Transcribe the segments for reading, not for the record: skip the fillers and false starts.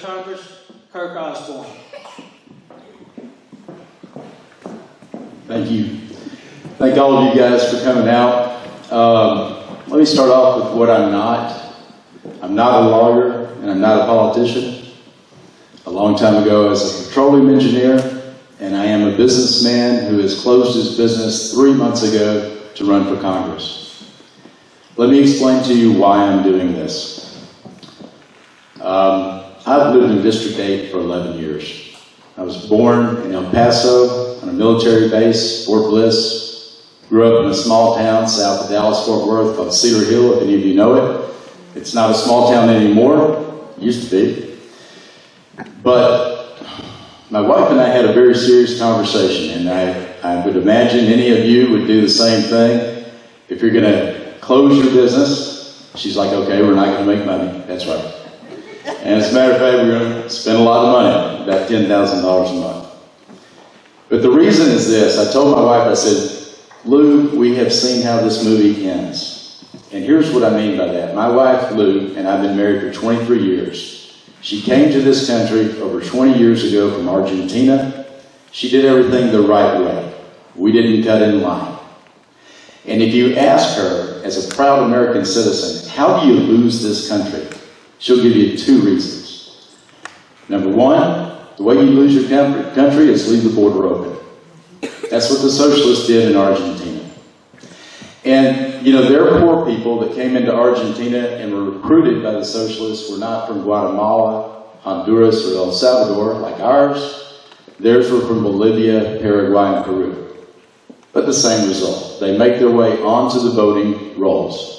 Congress, Kirk Osborn. Thank you. Thank all of you guys for coming out. Let me start off with what I'm not. I'm not a lawyer and I'm not a politician. A long time ago I was a petroleum engineer, and I am a businessman who has closed his business 3 months ago to run for Congress. Let me explain to you why I'm doing this. I've lived in District 8 for 11 years. I was born in El Paso on a military base, Fort Bliss. Grew up in a small town south of Dallas-Fort Worth called Cedar Hill, if any of you know it. It's not a small town anymore. It used to be. But my wife and I had a very serious conversation, and I would imagine any of you would do the same thing. If you're going to close your business, she's like, okay, we're not going to make money. That's right. And as a matter of fact, we're going to spend a lot of money, about $10,000 a month. But the reason is this. I told my wife, I said, Lou, we have seen how this movie ends. And here's what I mean by that. My wife, Lou, and I've been married for 23 years. She came to this country over 20 years ago from Argentina. She did everything the right way. We didn't cut in line. And if you ask her, as a proud American citizen, how do you lose this country? She'll give you 2 reasons. Number 1, the way you lose your country is leave the border open. That's what the socialists did in Argentina. And, you know, their poor people that came into Argentina and were recruited by the socialists were not from Guatemala, Honduras, or El Salvador like ours. Theirs were from Bolivia, Paraguay, and Peru. But the same result. They make their way onto the voting rolls.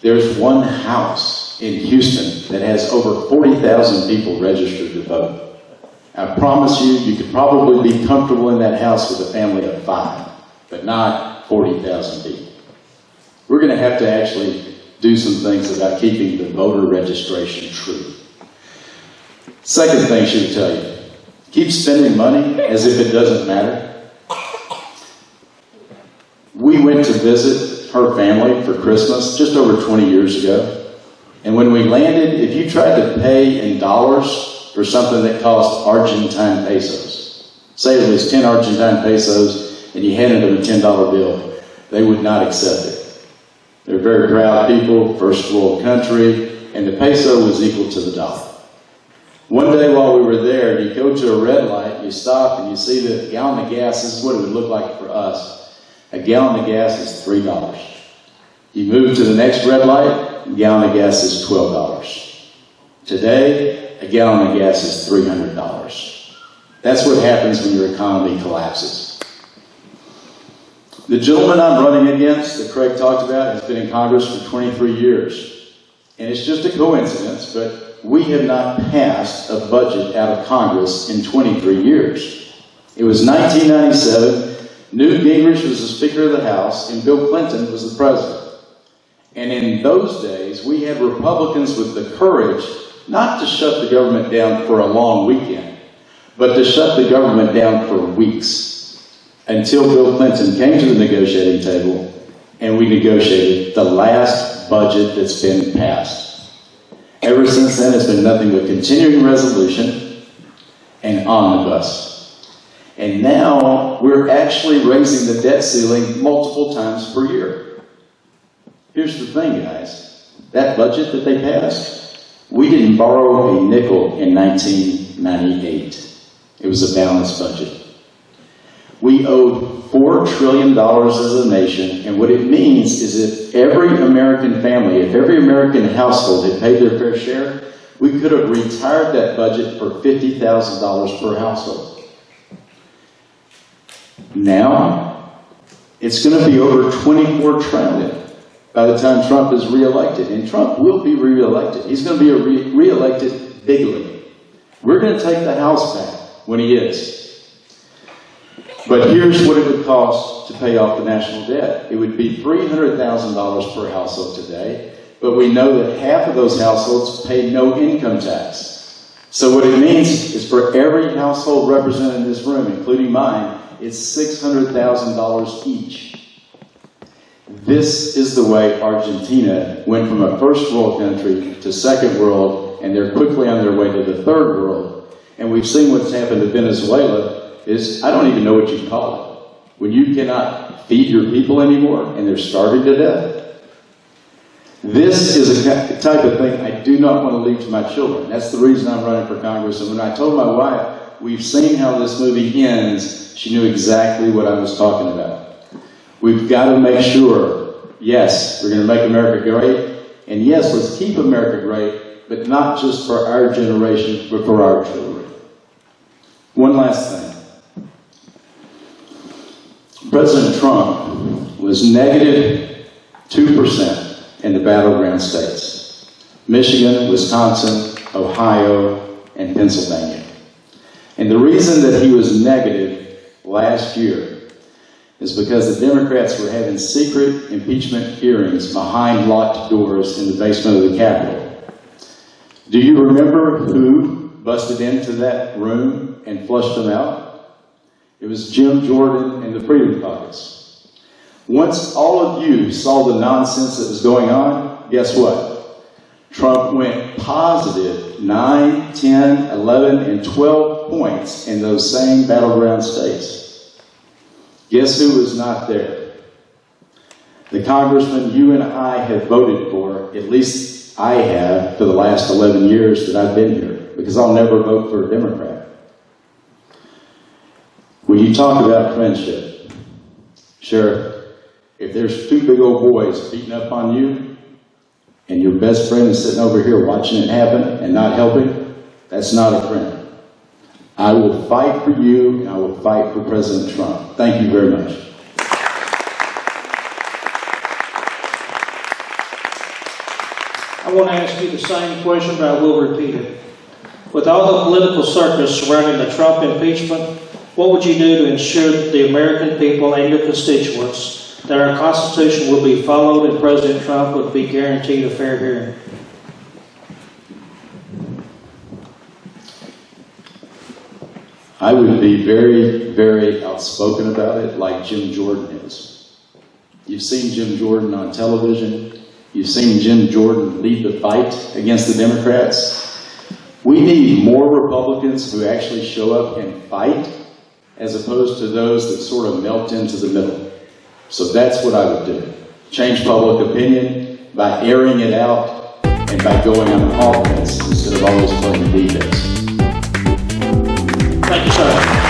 There's one house in Houston that has over 40,000 people registered to vote. I promise you, you could probably be comfortable in that house with a family of 5, but not 40,000 people. We're going to have to actually do some things about keeping the voter registration true. Second thing she would tell you, keep spending money as if it doesn't matter. We went to visit her family for Christmas just over 20 years ago. And when we landed, if you tried to pay in dollars for something that cost Argentine pesos, say it was 10 Argentine pesos and you handed them a $10 bill, they would not accept it. They're very proud people, first world country, and the peso was equal to the dollar. One day while we were there, you go to a red light, you stop and you see that a gallon of gas, this is what it would look like for us. A gallon of gas is $3. You move to the next red light, a gallon of gas is $12. Today, a gallon of gas is $300. That's what happens when your economy collapses. The gentleman I'm running against, that Craig talked about, has been in Congress for 23 years. And it's just a coincidence, but we have not passed a budget out of Congress in 23 years. It was 1997, Newt Gingrich was the Speaker of the House, and Bill Clinton was the President. And in those days, we had Republicans with the courage not to shut the government down for a long weekend, but to shut the government down for weeks until Bill Clinton came to the negotiating table and we negotiated the last budget that's been passed. Ever since then, it's been nothing but continuing resolution and omnibus. And now we're actually raising the debt ceiling multiple times per year. Here's the thing, guys. That budget that they passed, we didn't borrow a nickel in 1998. It was a balanced budget. We owed $4 trillion as a nation, and what it means is if every American family, if every American household had paid their fair share, we could have retired that budget for $50,000 per household. Now, it's going to be over $24 trillion. By the time Trump is reelected, and Trump will be reelected. He's going to be reelected bigly. We're going to take the House back when he is. But here's what it would cost to pay off the national debt. It would be $300,000 per household today, but we know that half of those households pay no income tax. So what it means is for every household represented in this room, including mine, it's $600,000 each. This is the way Argentina went from a first world country to second world and they're quickly on their way to the third world. And we've seen what's happened to Venezuela is, I don't even know what you call it. When you cannot feed your people anymore and they're starving to death. This is a type of thing I do not want to leave to my children. That's the reason I'm running for Congress. And when I told my wife, we've seen how this movie ends, she knew exactly what I was talking about. We've got to make sure, yes, we're going to make America great, and yes, let's keep America great, but not just for our generation, but for our children. One last thing. President Trump was negative 2% in the battleground states. Michigan, Wisconsin, Ohio, and Pennsylvania. And the reason that he was negative last year is because the Democrats were having secret impeachment hearings behind locked doors in the basement of the Capitol. Do you remember who busted into that room and flushed them out? It was Jim Jordan and the Freedom Caucus. Once all of you saw the nonsense that was going on, guess what? Trump went positive 9, 10, 11, and 12 points in those same battleground states. Guess who was not there? The congressman you and I have voted for, at least I have for the last 11 years that I've been here, because I'll never vote for a Democrat. When you talk about friendship, Sheriff, if there's two big old boys beating up on you, and your best friend is sitting over here watching it happen and not helping, that's not a friend. I will fight for you, and I will fight for President Trump. Thank you very much. I want to ask you the same question, but I will repeat it. With all the political circus surrounding the Trump impeachment, what would you do to ensure that the American people and your constituents that our Constitution will be followed and President Trump would be guaranteed a fair hearing? I would be very, very outspoken about it, like Jim Jordan is. You've seen Jim Jordan on television. You've seen Jim Jordan lead the fight against the Democrats. We need more Republicans who actually show up and fight, as opposed to those that sort of melt into the middle. So that's what I would do. Change public opinion by airing it out and by going on offense instead of always playing defense. Thank you, sir.